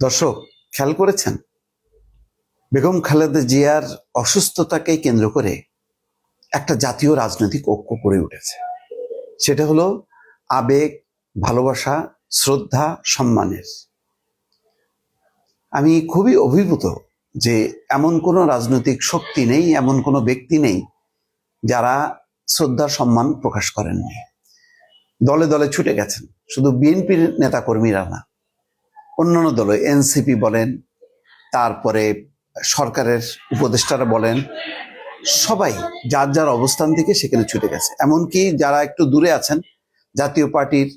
দর্শক, খেয়াল করেছেন বেগম খালেদা জিয়ার অসুস্থতাকে কেন্দ্র করে একটা জাতীয় রাজনৈতিক ঐক্য গড়ে উঠেছে। সেটা হলো আবেগ, ভালোবাসা, শ্রদ্ধা, সম্মানের। আমি খুবই অভিভূত যে এমন কোনো রাজনৈতিক শক্তি নেই, এমন কোনো ব্যক্তি নেই যারা শ্রদ্ধা সম্মান প্রকাশ করেননি। দলে দলে ছুটে গেছেন, শুধু বিএনপির নেতাকর্মীরা না, অন্যান্য দলে এনসিপি বলেন, তারপরে সরকারের উপদেষ্টারা বলেন, সবাই যার যার অবস্থান থেকে সেখানে ছুটে গেছে। এমনকি যারা একটু দূরে আছেন, জাতীয় পার্টির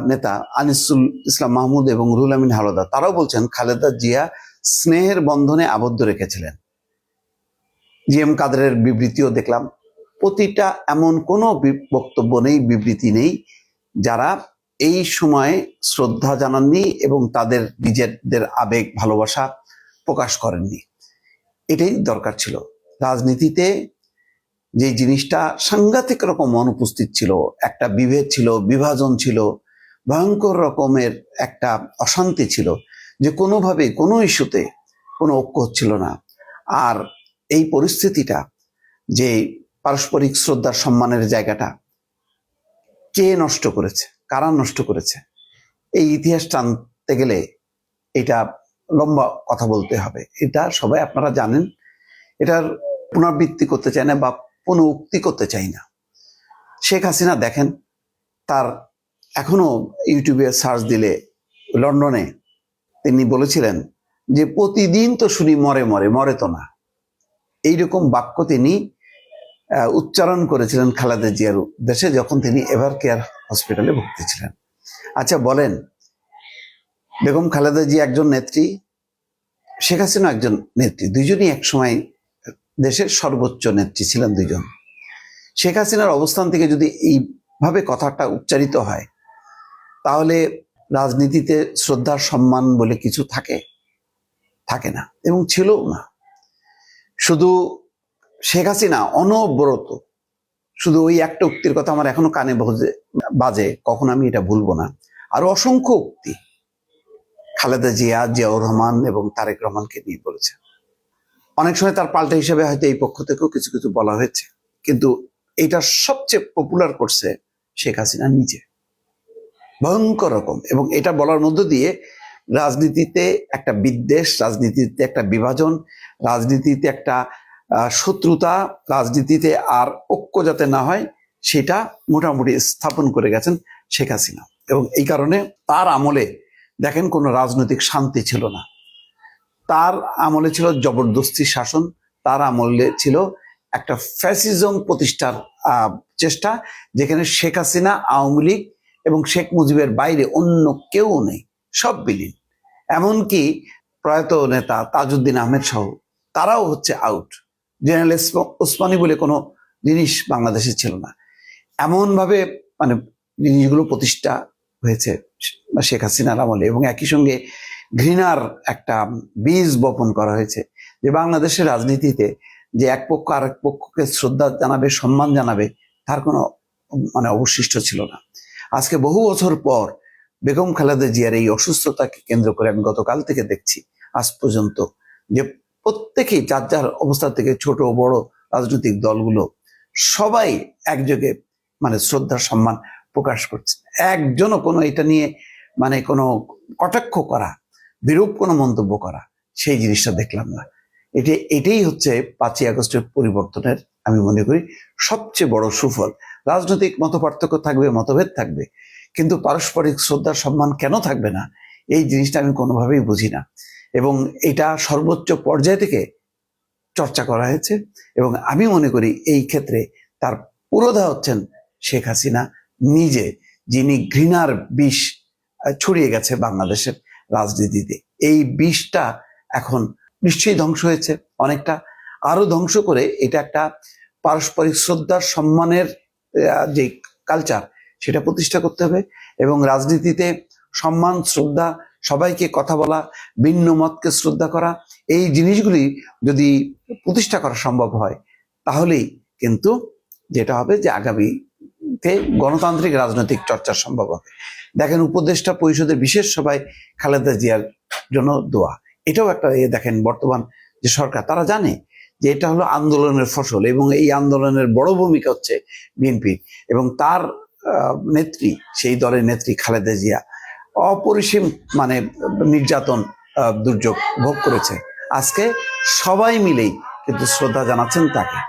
নেতা আনিসুল ইসলাম মাহমুদ এবং রুহুল আমিন হাওলাদার, তারাও বলছেন খালেদা জিয়া স্নেহের বন্ধনে আবদ্ধ রেখেছিলেন। জি এম কাদেরের বিবৃতিও দেখলাম। প্রতিটা এমন কোনো বক্তব্য নেই, বিবৃতি নেই যারা এই সময়ে শ্রদ্ধা জানাননি এবং তাদের নিজেদের আবেগ ভালোবাসা প্রকাশ করেননি। এটাই দরকার ছিল। রাজনীতিতে যে জিনিসটা সাংঘাতিক রকম অনুপস্থিত ছিল, একটা বিভেদ ছিল, বিভাজন ছিল, ভয়ঙ্কর রকমের একটা অশান্তি ছিল, যে কোনোভাবে কোনো ইস্যুতে কোনো ঐক্য হচ্ছিল না। আর এই পরিস্থিতিটা, যে পারস্পরিক শ্রদ্ধার সম্মানের জায়গাটা কে নষ্ট করেছে, কারা নষ্ট করেছে, এই ইতিহাস টানতে গেলে এটা লম্বা কথা বলতে হবে। এটা সবাই আপনারা জানেন, এটার পুনরাবৃত্তি করতে চাই না বা পুনরুক্তি করতে চাই না। শেখ হাসিনা দেখেন, তার এখনো ইউটিউবে সার্চ দিলে লন্ডনে তিনি বলেছিলেন যে প্রতিদিন তো শুনি মরে মরে, মরে তো না। এইরকম বাক্য তিনি উচ্চারণ করেছিলেন খালেদা জিয়ার দেশে, যখন তিনি এভার কেয়ার হসপিটালে ভর্তি ছিলেন। আচ্ছা বলেন, বেগম খালেদা জিয়া একজন নেত্রী, শেখ হাসিনা একজন নেত্রী, দুইজনই একসময় দেশের সর্বোচ্চ নেত্রী ছিলেন দুইজন। শেখ হাসিনার অবস্থান থেকে যদি এইভাবে কথাটা উচ্চারিত হয়, তাহলে রাজনীতিতে শ্রদ্ধার সম্মান বলে কিছু থাকে না এবং ছিলও না। শুধু শেখ হাসিনা অনবরত শুধু ওই একটা উক্তির কথা আমার এখনো কানে বাজে, কখন আমি এটা ভুলবো না। আরো অসংখ্য উক্তি খালেদা জিয়া, জিয়াউর রহমান এবং তারেক রহমানকে নিয়ে বলেছে। অনেক সময় তার পাল্টা হিসেবে হয়তো এই পক্ষ থেকেও কিছু কিছু বলা হয়েছে, কিন্তু এটা সবচেয়ে পপুলার করছে শেখ হাসিনা নিজে, ভয়ঙ্কর রকম। এবং এটা বলার মধ্য দিয়ে রাজনীতিতে একটা বিদ্বেষ, রাজনীতিতে একটা বিভাজন, রাজনীতিতে একটা শত্রুতা, রাজনীতিতে আর ঐক্য যাতে না হয় সেটা মোটামুটি স্থাপন করে গেছেন শেখ হাসিনা। এবং এই কারণে তার আমলে দেখেন কোনো রাজনৈতিক শান্তি ছিল না। তার আমলে ছিল জবরদস্তি শাসন, তার আমলে ছিল একটা ফ্যাসিজম প্রতিষ্ঠার চেষ্টা, যেখানে শেখ হাসিনা, আওয়ামী লীগ এবং শেখ মুজিবের বাইরে অন্য কেউ নেই, সব বিলীন। এমনকি প্রয়াত নেতা তাজউদ্দিন আহমেদ সহ তারাও হচ্ছে আউট। জেনারেল ওসমানী বলে কোনো জিনিস বাংলাদেশে ছিল না। এমনভাবে মানে জিনিসগুলো প্রতিষ্ঠা হয়েছে শেখ হাসিনার আমলে, এবং একই সঙ্গে ঘৃণার একটা বীজ বপন করা হয়েছে, যে বাংলাদেশের রাজনীতিতে যে এক পক্ষ আরেক পক্ষকে শ্রদ্ধা জানাবে, সম্মান জানাবে, তার কোনো অবশিষ্ট ছিল না। আজকে বহু বছর পর বেগম খালেদা জিয়ার এই অসুস্থতাকে কেন্দ্র করে আমি গতকাল থেকে দেখছি আজ পর্যন্ত যে প্রত্যেকেই যার যার অবস্থা থেকে, ছোট বড় রাজনৈতিক দলগুলো সবাই একযোগে শ্রদ্ধার সম্মান প্রকাশ করছে। একজনও কোনো এটা নিয়ে কোনো কটাক্ষ করা, বিরূপ কোনো মন্তব্য করা, সেই জিনিসটা দেখলাম না। এটাই হচ্ছে 5ই আগস্টের পরিবর্তনের আমি মনে করি সবচেয়ে বড় সুফল। রাজনৈতিক মতপার্থক্য থাকবে, মতভেদ থাকবে, কিন্তু পারস্পরিক শ্রদ্ধার সম্মান কেন থাকবে না, এই জিনিসটা আমি কোনোভাবেই বুঝি না। এবং এটা সর্বোচ্চ পর্যায় থেকে চর্চা করা হয়েছে, এবং আমি মনে করি এই ক্ষেত্রে তার পুরোধা হচ্ছেন শেখ হাসিনা নিজে, যিনি ঘৃণার বিষ ছড়িয়ে গেছে বাংলাদেশের রাজনীতিতে। এই বিষটা এখন নিশ্চয়ই ধ্বংস হয়েছে অনেকটা, আরো ধ্বংস করে এটা একটা পারস্পরিক শ্রদ্ধার সম্মানের যে কালচার, সেটা প্রতিষ্ঠা করতে হবে। এবং রাজনীতিতে সম্মান, শ্রদ্ধা, সবাইকে কথা বলা, ভিন্ন মতকে শ্রদ্ধা করা, এই জিনিসগুলি যদি প্রতিষ্ঠা করা সম্ভব হয়, তাহলেই কিন্তু যেটা হবে যে আগামী গণতান্ত্রিক রাজনৈতিক চর্চা সম্ভব হবে। দেখেন, উপদেষ্টা পরিষদের বিশেষ সভায় খালেদা জিয়ার জন্য দোয়া, এটাও একটা দেখেন বর্তমান যে সরকার তারা জানে যে এটা হলো আন্দোলনের ফসল এবং এই আন্দোলনের বড় ভূমিকা হচ্ছে বিএনপি এবং তার নেত্রী, সেই দলের নেত্রী খালেদা জিয়া অপরিসীম মানে নির্যাতন দুর্যোগ ভোগ করেছে। আজকে সবাই মিলেই কিন্তু শ্রদ্ধা জানাচ্ছেন তাকে।